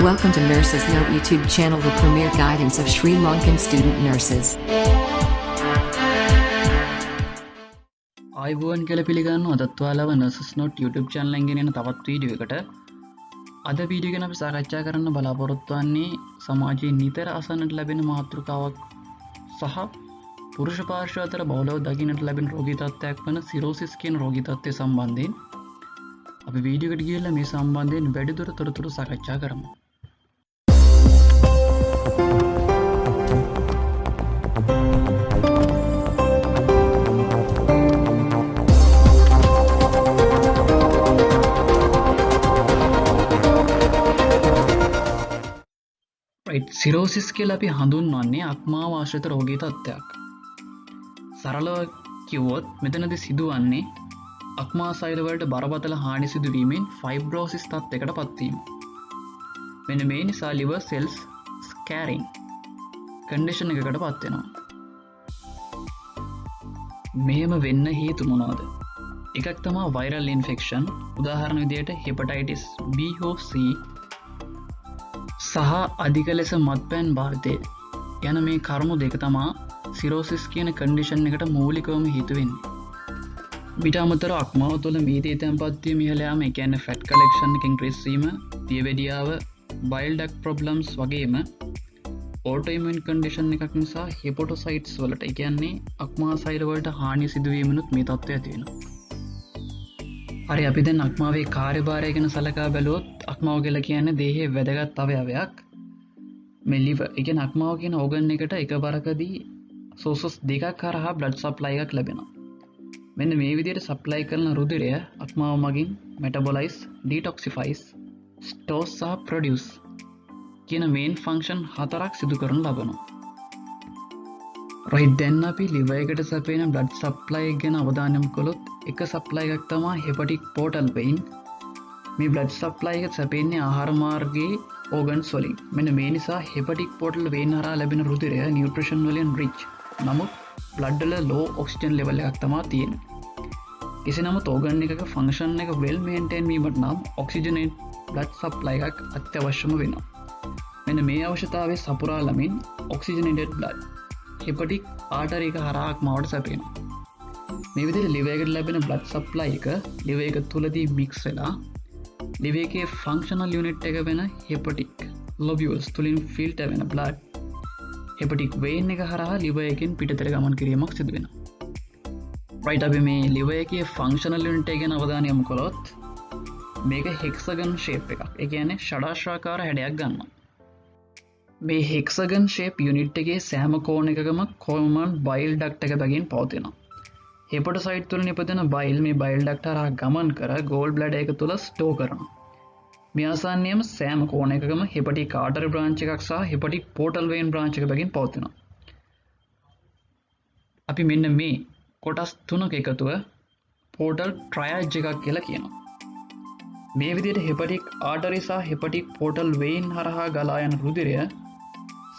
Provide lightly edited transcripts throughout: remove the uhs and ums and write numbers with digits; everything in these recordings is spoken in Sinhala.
Welcome to Nurses Note YouTube channel, the premier guidance of Sri Lankan student nurses. ආයුබෝවන් කියලා පිළිගන්නවා අදත් ඔයාලව Nurses Note YouTube channel එකෙන් ගෙනෙන තවත් වීඩියෝ එකකට. අද වීඩියෝ ගැන අපි සාකච්ඡා කරන්න බලාපොරොත්තු වෙන්නේ සමාජයේ නිතර අසන්නට ලැබෙන මාතෘකාවක් සහ පුරුෂ පාර්ශ්ව අතර බහුලව දකින්නට ලැබෙන රෝගී තත්ත්වයක් වන සිරෝසිස් කියන රෝගී තත්ත්වය සම්බන්ධයෙන් අපි වීඩියෝ එකට ගිහිල්ලා මේ සම්බන්ධයෙන් වැඩිදුර තොරතුරු සාකච්ඡා කරමු. සිරෝසිස් කියලා අපි හඳුන්වන්නේ අක්මාව ආශ්‍රිත රෝගී තත්ත්වයක්. සරලව කිව්වොත් මෙතනදී සිදුවන්නේ අක්මා සෛල වලට බරපතල හානි සිදුවීමෙන් ෆයිබ්‍රෝසිස් තත්ත්වයකට පත්වීම. මෙන්න මේ නිසා liver cells scarring condition එකකට පත් වෙනවා. මෙහෙම වෙන්න හේතු මොනවාද? එකක් තමයි viral infection. උදාහරණ විදියට hepatitis B හෝ C සහ අධික ලෙස මත්පැන් භාවිතය යන මේ කරුණු දෙක තමා සිරෝසිස් කියන කන්ඩිෂන් එකට මූලිකවම හේතු වෙන්නේ. ඊට අමතරව අක්මාව තුළ මීතේ තැන්පත් වීම ඉහළ යාම, ඒ කියන්නේ ෆැට් කලෙක්ෂන් එක ඉන්ක්‍රීස් වීම, දියවැඩියාව, බයිල් ඩක්ට් ප්‍රොබ්ලම්ස් වගේම ඕටෝ ඉමුන් කන්ඩිෂන් එකක් නිසා හෙපටොසයිට්ස් වලට, ඒ කියන්නේ අක්මා සෛල වලට හානිය සිදුවීමනුත් මේ තත්ත්වය ඇති වෙනවා. හරි, අපි දැන් අක්මාවේ කාර්යභාරය ගැන සලකා බැලුවොත් අක්මාව කියලා කියන්නේ දේහයේ වැදගත් අවයවයක්. මේ liver, ඒ කියන්නේ අක්මාව කියන ඕගන් එකට එකවරකදී සෝසස් දෙකක් කරහා බ්ලඩ් සප්ලයි එකක් ලැබෙනවා. මෙන්න මේ විදිහට සප්ලයි කරන රුධිරය අක්මාව මගින් මෙටබොලයිස්, ඩීටොක්සිෆයිස්, ස්ටෝස් සහ ප්‍රොඩියුස් කියන මේන් ෆන්ක්ෂන් හතරක් සිදු කරනු ලබනවා. රයිට්, දැන් අපි liver එකට සැපෙන බ්ලඩ් සප්ලයි එක ගැන අවධානය යොමු කළොත් එක සප්ලයි එකක් තමයි hepatic portal vein. මේ බ්ලඩ් සප්ලයි එක සැපෙන්නේ ආහාර මාර්ගයේ ඕගන්ස් වලින්. මෙන්න මේ නිසා hepatic portal vein හරහා ලැබෙන රුධිරය නියුට්‍රිෂන් වලින් රිච්. නමුත් බ්ලඩ් වල ලෝ ඔක්සිජන් ලෙවල් එකක් තමයි තියෙන්නේ. කෙසේ නමුත් ඕගන් එකක ෆන්ක්ෂන් එක වෙල් මේන්ටේන් වීමට නම් ඔක්සිජනේට් බ්ලඩ් සප්ලයි එකක් අත්‍යවශ්‍යම වෙනවා. මෙන්න මේ අවශ්‍යතාවය සපුරාලමින් ඔක්සිජනේටඩ් බ්ලඩ් hepatic artery එක හරහා අක්මාවට සැපෙනවා. මේ විදිහට liver එකට ලැබෙන blood supply එක liver එක තුලදී mix වෙලා liver එකේ functional unit එක වෙන hepatic lobules තුලින් filter වෙන blood hepatic vein එක හරහා liver එකෙන් පිටතට ගමන් කිරීමක් සිදු වෙනවා. right, අපි මේ liver එකේ functional unit එක ගැන අවධානය යොමු කළොත් මේක hexagon shape එකක්. ඒ කියන්නේ ෂඩාශ්‍රාකාර හැඩයක් ගන්නවා. මේ hexagon shape unit එකේ සෑම කෝණයකම common bile duct එක බැගින් පවතිනවා. හෙපටොසයිට් තුළ නිපදෙන බයිල් මේ බයිල් ඩක්ට් හරහා ගමන් කර ගෝල් බ්ලැඩර් එක තුළ ස්ටෝර් කරනවා. මේ ආසන්නයේම සෑම කෝණයකම හෙපටික් ආටරි බ්‍රාන්ච් එකක් සහ හෙපටික් පෝර්ටල් වෙයින් බ්‍රාන්ච් එක බැගින් පවතිනවා. අපි මෙන්න මේ කොටස් තුනක එකතුව පෝර්ටල් ට්‍රයජ් එකක් කියලා කියනවා. මේ විදිහට හෙපටික් ආටරි සහ හෙපටික් පෝර්ටල් වෙයින් හරහා ගලා යන රුධිරය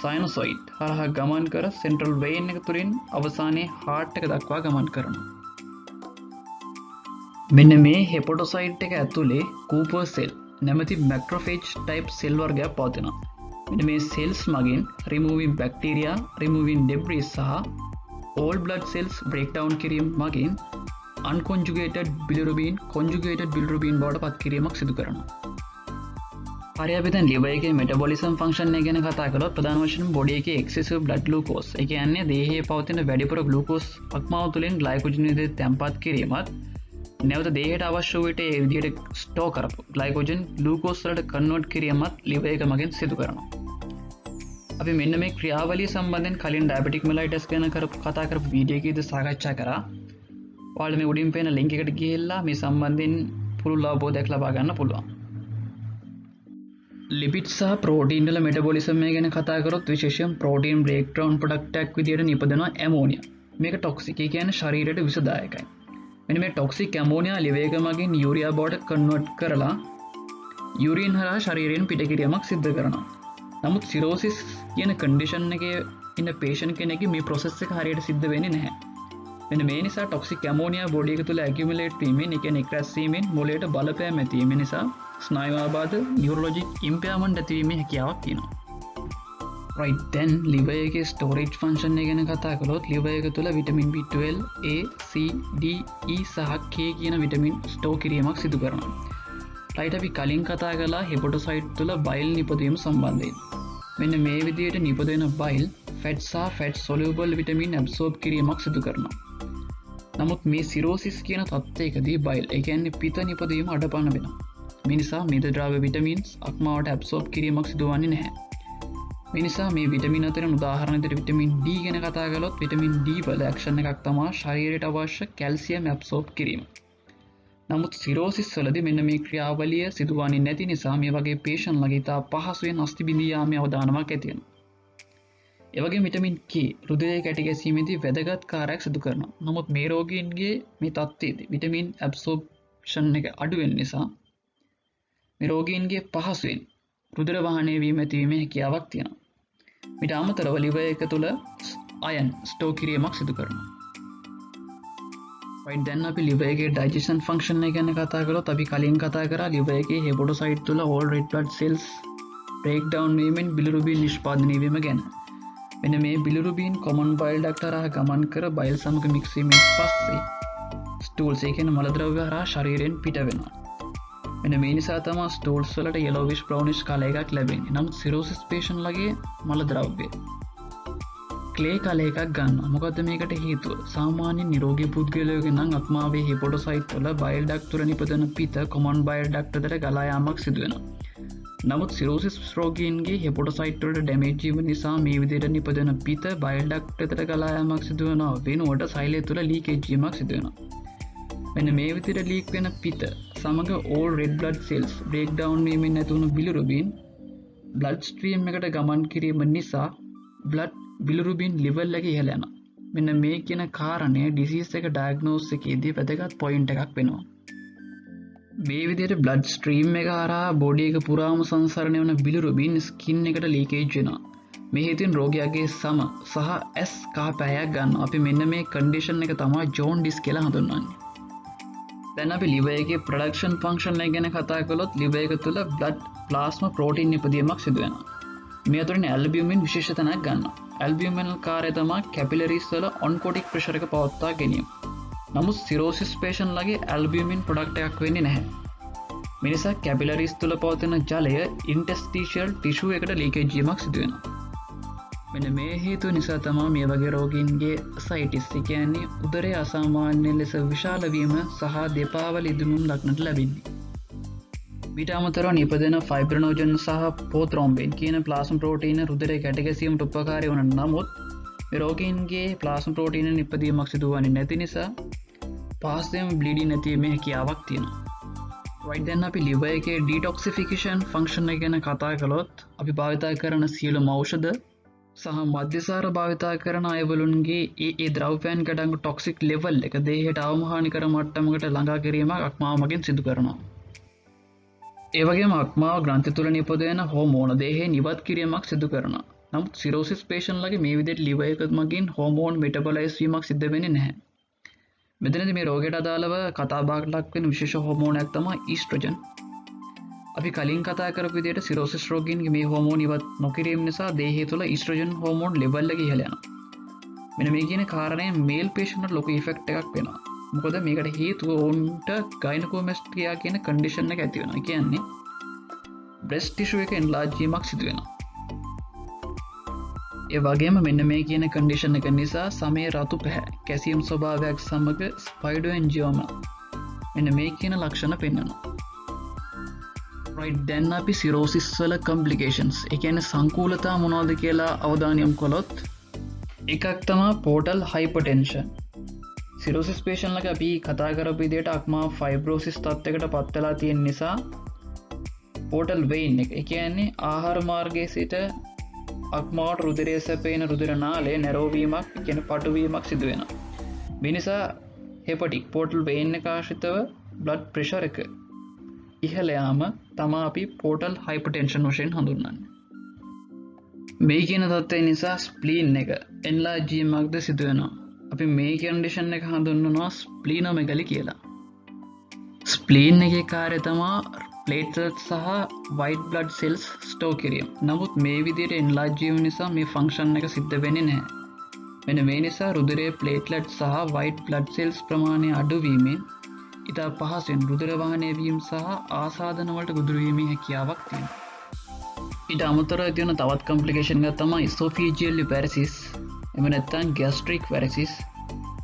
සයිනොසොයිඩ් හරහා ගමන් කර සෙන්ට්‍රල් වෙයින් එක තුලින් අවසානයේ හાર્ට් එක දක්වා ගමන් කරනවා. මෙන්න මේ හෙපටොසයිට් එක ඇතුලේ කූපර් සෙල් නැමැති මැක්‍රොෆේජ් ටයිප් සෙල් වර්ගයක් පවතිනවා. මෙන්න මේ සෙල්ස් මගින් රිමූවින් බැක්ටීරියා, රිමූවින් ඩෙබ්රිස් සහ old blood cells break down කිරීම මගින් අන්කොන්ජුගේටඩ් බිලිරුබින් කොන්ජුගේටඩ් බිලිරුබින් බවට පත් කිරීමක් සිදු කරනවා. හරි, අපි දැන් liver එකේ metabolism function එක ගැන කතා කළොත් ප්‍රධාන වශයෙන් body එකේ excessive blood glucose, ඒ කියන්නේ දේහයේ පවතින වැඩිපුර glucose අක්මාව තුළින් glycogen විදිහට තැන්පත් කිරීමත් නැවත දේහයට අවශ්‍ය වූ විට ඒ විදිහට store කරපු glycogen glucose වලට convert කිරීමත් liver එක මගින් සිදු කරනවා. අපි මෙන්න මේ ක්‍රියාවලිය සම්බන්ධයෙන් කලින් diabetic mellitus ගැන කතා කරපු වීඩියෝ එකේදී සාකච්ඡා කරා. ඔයාලා මේ උඩින් පේන link එකට ගිහිල්ලා මේ සම්බන්ධයෙන් පුළුල් අවබෝධයක් ලබා ගන්න පුළුවන්. ලිපිඩ් සහ ප්‍රෝටීන් වල මෙටබොලිසම් එක ගැන කතා කරොත් විශේෂයෙන් ප්‍රෝටීන් බ්‍රේක්ඩවුන් ප්‍රොඩක්ට් එකක් විදිහට නිපදනවා ඇමෝනියා. මේක ටොක්සික්, ඒ කියන්නේ ශරීරයට විසදායකයි. මෙන්න මේ ටොක්සික් ඇමෝනියා liver එක මගින් යූරියා බවට කන්වර්ට් කරලා යූරින් හරහා ශරීරයෙන් පිට කිරීමක් සිදු කරනවා. නමුත් සිරෝසිස් කියන කන්ඩිෂන් එකේ ඉන්න patient කෙනෙක්ගේ මේ process එක හරියට සිද්ධ වෙන්නේ නැහැ. මෙන්න මේ නිසා ටොක්සික් ඇමෝනියා බොඩි එක තුළ ඇකියුමුලේට් වීමෙන්, ඒ කියන්නේ එක්රැස් වීමෙන් මොළයට බලපෑම් ඇති වීම නිසා ස්නායවාබාධ නියුරොලොජික් ඉම්පයාමන්ට් ඇතිවීමේ හැකියාවක් තියෙනවා. right then liver එකේ storage function එක ගැන කතා කළොත් liver එක තුළ vitamin B12, A, C, D, E සහ K කියන vitamin store කිරීමක් සිදු කරනවා. right අපි කලින් කතා කළා hepatocyte තුළ bile නිපදවීම සම්බන්ධයෙන්. මෙන්න මේ විදිහට නිපදවෙන bile fat සහ fat soluble vitamin absorb කිරීමක් සිදු කරනවා. නමුත් මේ සිරෝසිස් කියන තත්ත්වයකදී බයිල් ඒ කියන්නේ පිත නිපදවීම අඩපණ වෙනවා. මේ නිසා මේද ද්‍රව්‍ය විටමින්ස් අක්මාවට ඇබ්සෝබ් කිරීමක් සිදුවන්නේ නැහැ. මේ නිසා මේ විටමින් අතරින් උදාහරණයක් විටමින් D ගැන කතා කළොත් විටමින් D වල ඇක්ෂන් එකක් තමයි ශරීරයට අවශ්‍ය කැල්සියම් ඇබ්සෝබ් කිරීම. නමුත් සිරෝසිස් වලදී මෙන්න මේ ක්‍රියාවලිය සිදුවන්නේ නැති නිසා මේ වගේ පේෂන්ට්ලගේ තා පහසුවෙන් අස්ථි බිඳී යාමේ අවදානමක් ඇති වෙනවා. එවගේ විටමින් K රුධිරයේ කැටි ගැසීමේදී වැදගත් කාර්යයක් සිදු කරනවා. නමුත් මේ රෝගීන්ගේ මේ තත්ත්වයේදී විටමින් ඇබ්සෝර්ප්ෂන් එක අඩු වෙන නිසා මේ රෝගීන්ගේ පහසුවෙන් රුධිර වහනය වීම ඇතිවීමේ හැකියාවක් තියෙනවා. ඊට අමතරව liver එක තුළ අයන් ස්ටෝර් කිරීමක් සිදු කරනවා. right දැන් අපි liver එකේ digestion function එක ගැන කතා කරොත් අපි කලින් කතා කරා liver එකේ hepatocyte තුළ all red blood cells break down වීමෙන් bilirubin නිෂ්පාදනය වීම ගැන. මෙන්න මේ bilirubin common bile duct හරහා ගමන් කර බයිල් සමග මික්ස් වීමෙන් පස්සේ stools ඒ කියන්නේ මල ද්‍රව්‍ය හරහා ශරීරයෙන් පිට වෙනවා. මෙන්න මේ නිසා තමයි stools වලට yellowish brownish කලර් එකක් ලැබෙන්නේ. නමුත් cirrhosis patient ලගේ මල ද්‍රව්‍ය clay කලර් එකක් ගන්නවා. මොකද මේකට හේතුව සාමාන්‍ය නිරෝගී පුද්ගලයෙකුගේ නම් අත්මාවේ hepatocyte වල bile duct තුළ නිපදවන පිත common bile duct වලට ගලා යාමක් සිදු වෙනවා. නමුත් සිරෝසිස් රෝගීන්ගේ හෙපොටොසයිට් වලට ඩැමේජ් වීම නිසා මේ විදිහට නිපදවන පිත බයිල් ඩක්ට් එකට ගලා යාමක් සිදු වෙනවා වෙනුවට සෛලය තුළ ලීකේජ් වීමක් සිදු වෙනවා. මෙන්න මේ විදිහට ලීක් වෙන පිත සමග all red blood cells break down වීමෙන් ඇතිවුණු bilirubin blood stream එකට ගමන් කිරීම නිසා blood bilirubin level එක ඉහළ යනවා. මෙන්න මේ කියන කාරණය disease එක diagnose එකේදී වැදගත් point එකක් වෙනවා. මේ විදිහට blood stream එක හරහා බොඩි එක පුරාම සංසරණය වන bilirubin skin එකට leakage වෙනවා. මේ හේතුවෙන් රෝගියාගේ සම සහ ඇස් කහ පැහැයක් ගන්නවා. අපි මෙන්න මේ condition එක තමයි jaundice කියලා හඳුන්වන්නේ. දැන් අපි liver එකේ production function එක ගැන කතා කළොත් liver එක තුළ blood plasma protein නිපදවීමක් සිදු වෙනවා. මේ අතරින් albumin විශේෂ තැනක් ගන්නවා. albumin කාර්යය තමයි capillaries වල oncotic pressure එක පවත්වා ගැනීම. නමුත් සිරෝසිස් patient ලගේ albumin product එකක් වෙන්නේ නැහැ. මේ නිසා capillaries තුළ පවතින ජලය interstitial tissue එකට leakage වීමක් සිදු වෙනවා. මෙන්න මේ හේතුව නිසා තමයි මේ වගේ රෝගීන්ගේ ascites ඒ කියන්නේ උදරයේ අසාමාන්‍ය ලෙස විශාල වීම සහ දෙපා වල ඉදුණුම් ලක්නට ලැබෙන්නේ. ඊට අමතරව නිපදෙන fibrinogen සහ prothrombin කියන plasma protein රුධිරයේ කැටි ගැසීමට උපකාරී වන නමුත් මේ රෝගීන්ගේ plasma protein නිපදීමක් සිදුවන්නේ නැති නිසා පාස්යෙන් බ්ලීඩින් නැතිවීමේ හැකියාවක් තියෙනවා. right then අපි liver එකේ detoxification function එක ගැන කතා කළොත් අපි භාවිතා කරන සියලුම ඖෂධ සහ මධ්‍යසාර භාවිතා කරන අයවලුන්ගේ ඒ ද්‍රව්‍යයන් කඩංගු toxic level එක දේහයට අවමහානිකර මට්ටමකට ළඟා කිරීමක් අක්මාව මගින් සිදු කරනවා. ඒ වගේම අක්මාව ග්‍රන්ථි තුළ නිපදවන හෝමෝන දේහයෙන් ඉවත් කිරීමක් සිදු කරනවා. නමුත් සිරෝසිස් patient ලගේ මේ විදිහට liver එක මගින් හෝමෝන් මෙටබොලයිස් වීමක් සිද්ධ වෙන්නේ නැහැ. මෙතනදී මේ රෝගයට අදාළව කතා බහකට ලක් වෙන විශේෂ හෝමෝනයක් තමයි ඊස්ට්‍රොජන්. අපි කලින් කතා කරපු විදිහට සිරෝසිස් රෝගීන්ගේ මේ හෝමෝන් ඉවත් නොකිරීම නිසා දේහය තුළ ඊස්ට්‍රොජන් හෝමෝන් ලෙවල් එක ඉහළ යනවා. මෙන්න මේ කියන කාරණය මේල් patient වල ලොකු ඉෆෙක්ට් එකක් වෙනවා. මොකද මේකට හේතුව ඔවුන්ට ගයිනකෝමැස්ටියා කියන කන්ඩිෂන් එක ඇති වෙනවා. කියන්නේ breast tissue එක enlarge වීමක් සිදු වෙනවා. ඒ වගේම මෙන්න මේ කියන කන්ඩිෂන් එක නිසා සමේ රතු පැහැ කැසියම් ස්වභාවයක් සමග ස්පයිඩෝඑන්ජියෝමා මෙන්න මේ කියන ලක්ෂණ පෙන්වනවා. right දැන් අපි සිරෝසිස් වල complications ඒ කියන්නේ සංකූලතා මොනවද කියලා අවධානය යොමු කළොත් එකක් තමයි portal hypertension. සිරෝසිස් patient ලක අපි කතා කරපු විදිහට අක්මා fibrosis තත්යකට පත් වෙලා තියෙන නිසා portal vein එක ඒ කියන්නේ ආහාර මාර්ගයේ සිට අක්මාවට රුධිරයේ සැපෙන රුධිර නාලය නැරෝවීමක් කියන පටුවීමක් සිදු වෙනවා. මේ නිසා hepatic portal vein එක ආශ්‍රිතව blood pressure එක ඉහළ යාම තමයි අපි portal hypertension වශයෙන් හඳුන්වන්නේ. මේ කියන තත්ත්වය නිසා spleen එක enlarge වීමක්ද සිදු වෙනවා. අපි මේ condition එක හඳුන්වනවා splenomegaly කියලා. spleen එකේ කාර්යය තමයි ප්ලේට්ලට් සහ වයිට් බ්ලඩ් සෙල්ස් ස්ටෝ කිරීම. නමුත් මේ විදිහට එන්ලාර්ජ් වීම නිසා මේ ෆන්ක්ෂන් එක සිද්ධ වෙන්නේ නැහැ. මෙන්න මේ නිසා රුධිරයේ ප්ලේට්ලට් සහ වයිට් බ්ලඩ් සෙල්ස් ප්‍රමාණය අඩුවීමෙන් ඉතා පහසුවෙන් රුධිර වහනය වීම සහ ආසාදන වලට ගොදුරු වීමේ හැකියාවක් තියෙනවා. ඊට අමතරව තියෙන තවත් කොම්ප්ලිකේෂන් එකක් තමයි ඉසෝෆේජියල් වැරසිස්. එහෙම නැත්නම් ગેස්ට්‍රික් වැරසිස්.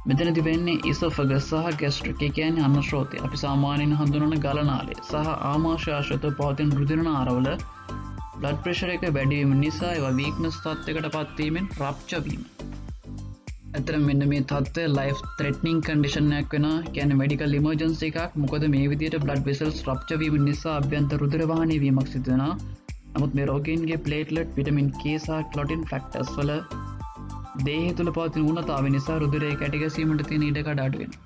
මෙතනදි වෙන්නේ ඉසෝෆගස් සහ ગેස්ට්‍රික් කියන්නේ අන්න ශ්‍රෝතය. අපි සාමාන්‍යයෙන් හඳුනන ගලනාලය සහ ආමාශය ආශ්‍රිතව පවතින රුධිර නාරවල බ්ලඩ් ප්‍රෙෂර් එක වැඩි වීම නිසා ඒවා වීක්නස් තත්යකට පත් වීමෙන් රප්චර් වීම. ඇත්තටම මෙන්න මේ තත්ත්වය ලයිෆ් ත්‍රෙට්නින් කන්ඩිෂන් එකක් වෙනවා. කියන්නේ මෙඩිකල් ඉමර්ජන්සි එකක්. මොකද මේ විදිහට බ්ලඩ් වෙසල්ස් රප්චර් වීම නිසා අභ්‍යන්තර රුධිර වහනය වීමක් සිදු වෙනවා. නමුත් මේ රෝගීන්ගේ ප්ලේට්ලට් විටමින් K සහ ක්ලොටින් ෆැක්ටර්ස් වල දේහය තුළ පවතින ඌනතාවය නිසා රුධිරය කැටිගැසීමට තියෙන ඉඩකඩ අඩු වෙනවා.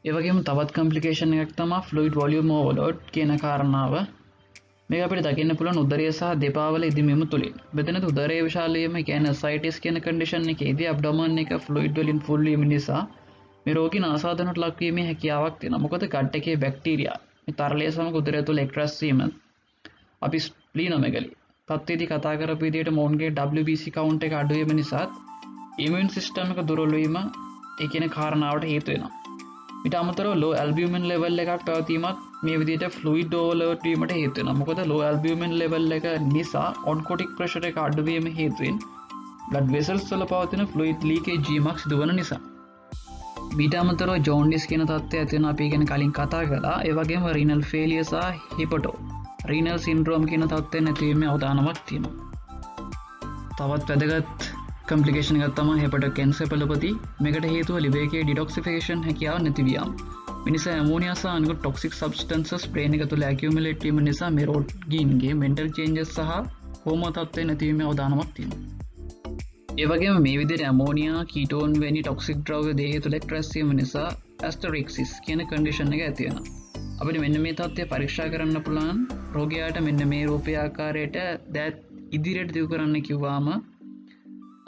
ඒ වගේම තවත් කොම්ප්ලිකේෂන් එකක් තමයි ෆ්ලුයිඩ් වොලියුම් ඕවර්ලෝඩ් කියන කාරණාව. මේක අපිට දකින්න පුළුවන් උදරය සහ දෙපා වල ඉදිමීම තුලින්. මෙතනදී උදරයේ විශාල වීම කියන්නේ ascites කියන කන්ඩිෂන් එකේදී ඇබ්ඩොමන් එක ෆ්ලුයිඩ් වලින් ෆුල් වීම නිසා මේ රෝගීන් ආසාදනට ලක්වීමේ හැකියාවක් තියෙනවා. මොකද ගට් එකේ බැක්ටීරියා මේ තරලය සමග උදරය තුළ එක්රැස් වීම අපි ස්ප්ලීනොමෙගලි තත්ත්වයේදී කතා කරපු විදිහට මොවුන්ගේ WBC කවුන්ට් එක අඩු වීම නිසා ඉමුන් සිස්ටම් එක දුර්වල වීම ඒ කියන කාරණාවට හේතු වෙනවා. ඊට අමතරව low albumin level එකක් පැවතීමත් මේ විදිහට fluid overload වීමට හේතු වෙනවා. මොකද low albumin level එක නිසා oncotic pressure එක අඩු වීම හේතුවෙන් blood vessels වල පවතින fluid leakage වීමක් සිදුවන නිසා. ඊට අමතරව jaundice කියන තත්ත්වය ඇති වෙනවා අපි ගැන කලින් කතා කළා. ඒ වගේම renal failure සහ hepato රීනල් සින්ඩ්‍රෝම් කියන තත්ත්වය නැතිවීමේ අවදානමක් තියෙනවා. තවත් වැදගත් කොම්ප්ලිකේෂන් එකක් තමයි හෙපටෝකෙන්සෙෆලොපති. මේකට හේතුව liver එකේ detoxification හැකියාව නැතිවීම. මිනිසා ඇමෝනියා සහ අනිකුත් toxic substances brain එක තුළ accumulate වීම නිසා මේ රෝගීන්ගේ mental changes සහ හෝමෝ තත්ත්වය නැතිවීමේ අවදානමක් තියෙනවා. ඒ වගේම මේ විදිහට ඇමෝනියා, කීටෝන් වැනි toxic ද්‍රව්‍ය දේහය තුළ එක්රැස් වීම නිසා asteriskis කියන condition එක ඇති වෙනවා. අපිට මෙන්න මේ තත්ත්වය පරීක්ෂා කරන්න පුළුවන්. රෝගියාට මෙන්න මේ රූපය ආකාරයට දෑත් ඉදිරියට දියු කරන්න කිව්වාම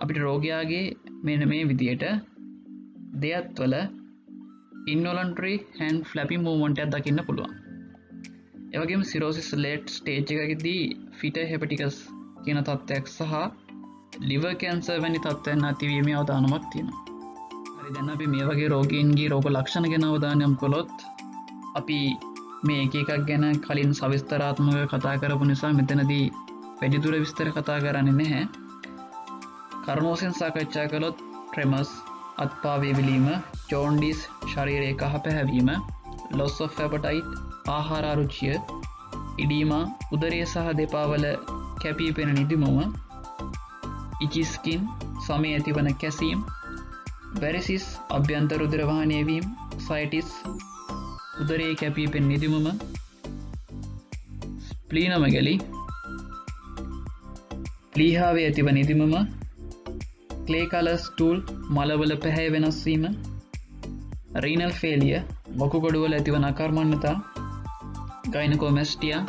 අපිට රෝගියාගේ මෙන්න මේ විදියට දෙයත් වල involuntary hand flapping movement එකක් දකින්න පුළුවන්. ඒ වගේම cirrhosis late stage එකකදී fetal hepatitis කියන තත්ත්වයක් සහ liver cancer වැනි තත්ත්වයන් නැතිවීමේ අවදානමක් තියෙනවා. හරි, දැන් අපි මේ වගේ රෝගීන්ගේ රෝග ලක්ෂණ ගැන අවධානය යොමු කළොත් අපි මේ එකක් ගැන කලින් සවිස්තරාත්මක කතා කරපු නිසා මෙතනදී වැඩිදුර විස්තර කතා කරන්නේ නැහැ. කරුණෝසෙන් සාකච්ඡා කළොත් ට්‍රෙමර්ස්, අත්පා වේවිලීම, ජොන්ඩිස්, ශරීරයේ කහ පැහැවීම, loss of appetite, ආහාර අරුචිය, ඉඩීමා, උදරය සහ දෙපා වල කැපී පෙනෙන නිදිමම, itchy skin, සමේ ඇතිවන කැසීම්, varices, අභ්‍යන්තර උදර වහනය වීම, ascites, උදරයේ කැපී පෙනෙන නිදිමම, ස්ප්ලීනොමෙගලි, ප්ලීහාවේ ඇතිව නිදිමම, clay color stool, මලවල පැහැ වෙනස් වීම, renal failure, වකුගඩුවල ඇතිවන අකර්මණ්‍යතා, gynecomastia,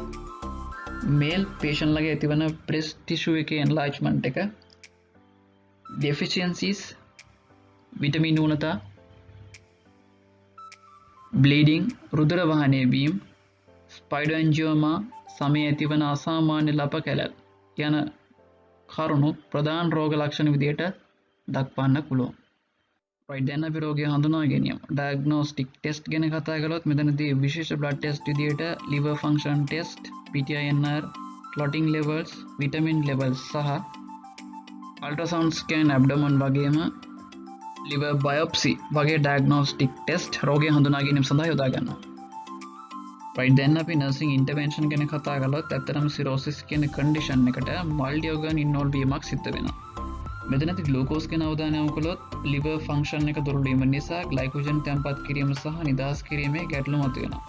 male patient ලගේ ඇතිවන breast tissue එකේ enlargement එක, deficiencies, vitamin ඌනතා, bleeding, රුධිර වහනය වීම, spirongioma, සමේ ඇතිවන අසාමාන්‍ය ලප කැලල් යන කරුණු ප්‍රධාන රෝග ලක්ෂණ විදියට දක්වන්න පුළුවන්. right, දැන් අපි රෝගය හඳුනා ගැනීම diagnostic test ගැන කතා කළොත් මෙතනදී විශේෂ blood test විදියට liver function test, PTINR, clotting levels, vitamin levels සහ ultrasound scan abdomen වගේම liver biopsy වගේ diagnostic test රෝගය හඳුනා ගැනීම සඳහා යොදා ගන්නවා. right, දැන් අපි nursing intervention ගැන කතා කළොත් ඇත්තටම cirrhosis කියන condition එකට multi organ involved වීමක් සිද්ධ වෙනවා. මෙතනදී glucose ගැන අවධානය යොමු කළොත් liver function එක දුර්වල වීම නිසා glycogen තැන්පත් කිරීම සහ නිදහස් කිරීමේ ගැටලු මතුවෙනවා.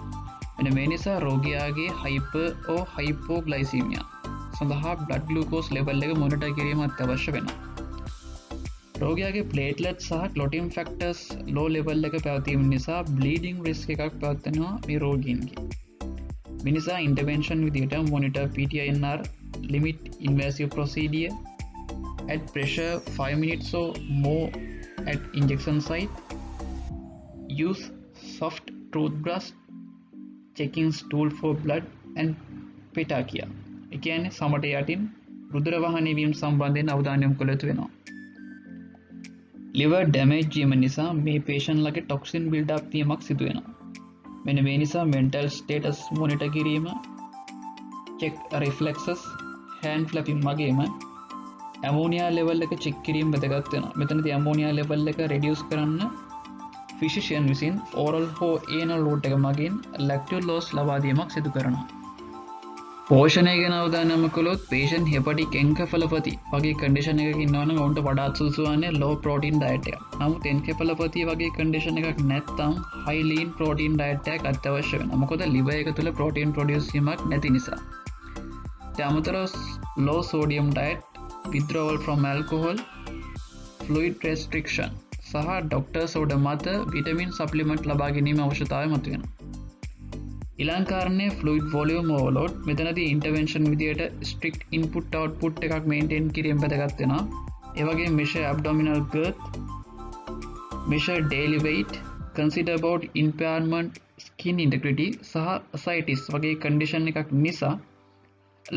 මෙන්න මේ නිසා රෝගියාගේ hyper or hypoglycemia සඳහා blood glucose level එක monitor කිරීම අත්‍යවශ්‍ය වෙනවා. රෝගියාගේ platelet සහ clotting factors low level එක පැවතීම නිසා bleeding risk එකක් පැවතෙනවා මේ රෝගීන්ගේ. මේ නිසා intervention විදිහට monitor PTINR, limit invasive procedure, add pressure 5 minutes or more at injection site, use soft toothbrush, checking stool for blood and petechiae. ඒ කියන්නේ සමට යටින් රුධිර වහනය වීම සම්බන්ධයෙන් අවධානය යොමු කළ යුතු වෙනවා. liver damage වීම නිසා මේ patient ලගේ toxin build up වීමක් සිදු වෙනවා. මෙන්න මේ නිසා mental status monitor කිරීම, check reflexes, hand flapping වගේම ammonia level එක check කිරීම වැදගත් වෙනවා. මෙතනදී ammonia level එක reduce කරන්න physician විසින් oral හෝ anal route එක මගින් lactate loss ලබා දීමක් සිදු කරනවා. පෝෂණය ගැන අවධානය යොමු කළොත් patient hepatic encephalopathy වගේ condition එකක ඉන්නවා නම් ඔවුන්ට වඩාත් සුදුසු වන්නේ low protein diet එකක්. නමුත් encephalopathy වගේ condition එකක් නැත්නම් high lean protein diet එකක් අත්‍යවශ්‍ය වෙනවා. මොකද liver එක තුළ protein produce වීමක් නැති නිසා. ඒ අමතරව low sodium diet, withdrawal from alcohol, fluid restriction සහ ඩොක්ටර්ස් order මත vitamin supplement ලබා ගැනීම අවශ්‍යතාවය මතුවෙනවා. ඊළඟ කාරණේ fluid volume overload. මෙතනදී intervention විදියට strict input output එකක් maintain කිරීම වැදගත් වෙනවා. ඒ වගේම measure abdominal girth, measure daily weight, consider about impairment skin integrity සහ ascites වගේ condition එකක් නිසා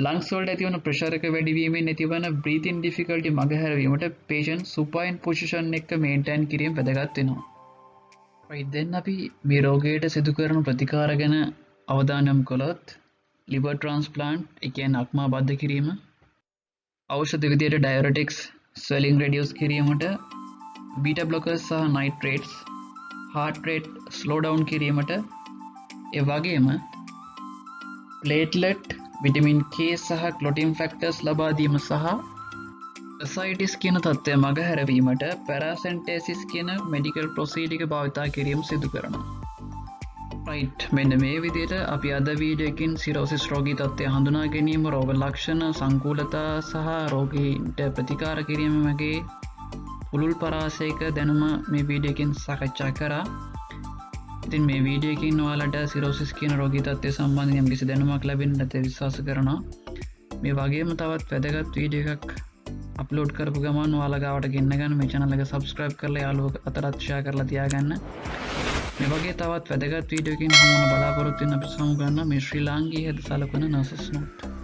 lungs වලට ඇතිවන pressure එක වැඩි වීමෙන් ඇතිවන breathing difficulty මගහැරවීමට patient supine position එක maintain කිරීම වැදගත් වෙනවා. right then අපි මේ රෝගයට සිදු කරන ප්‍රතිකාර ගැන අවධානය යොමු කළොත් liver transplant ඒ කියන්නේ අක්මා බද්ධ කිරීම, ඖෂධ විදියට diuretics swelling reduce කිරීමට, beta blockers සහ nitrates heart rate slow down කිරීමට, ඒ වගේම platelet, vitamin K සහ clotting factors ලබා දීම සහ ascites කියන තත්ත්වය මගහැරවීමට paracentesis කියන medical procedure එක භාවිතා කිරීම සිදු කරනවා. right මෙන්න මේ විදිහට අපි අද වීඩියෝ එකකින් cirrhosis රෝගී තත්ත්වය හඳුනා ගැනීම, රෝග ලක්ෂණ, සංකූලතා සහ රෝගීන්ට ප්‍රතිකාර කිරීම වගේ පුළුල් පරාසයක දැනුම මේ වීඩියෝ එකකින් සාකච්ඡා කරා. ඉතින් මේ වීඩියෝ එකකින් ඔයාලට cirrhosis කියන රෝගී තත්ත්වය සම්බන්ධයෙන් යම්කිසි දැනුමක් ලැබෙන්නට විශ්වාස කරනවා. මේ වගේම තවත් වැදගත් වීඩියෝ එකක් අප්ලෝඩ් කරපු ගමන් ඔයාලා ගාවට ගෙන්න ගන්න මේ channel එක subscribe කරලා යාළුවෝ අතරත් share කරලා තියාගන්න. මේ වගේ තවත් වැදගත් වීඩියෝ එකකින් හමු වෙන බලාපොරොත්තු වෙන අපි සමු ගන්න මේ ශ්‍රී ලාංකීය සලකුණ nurses note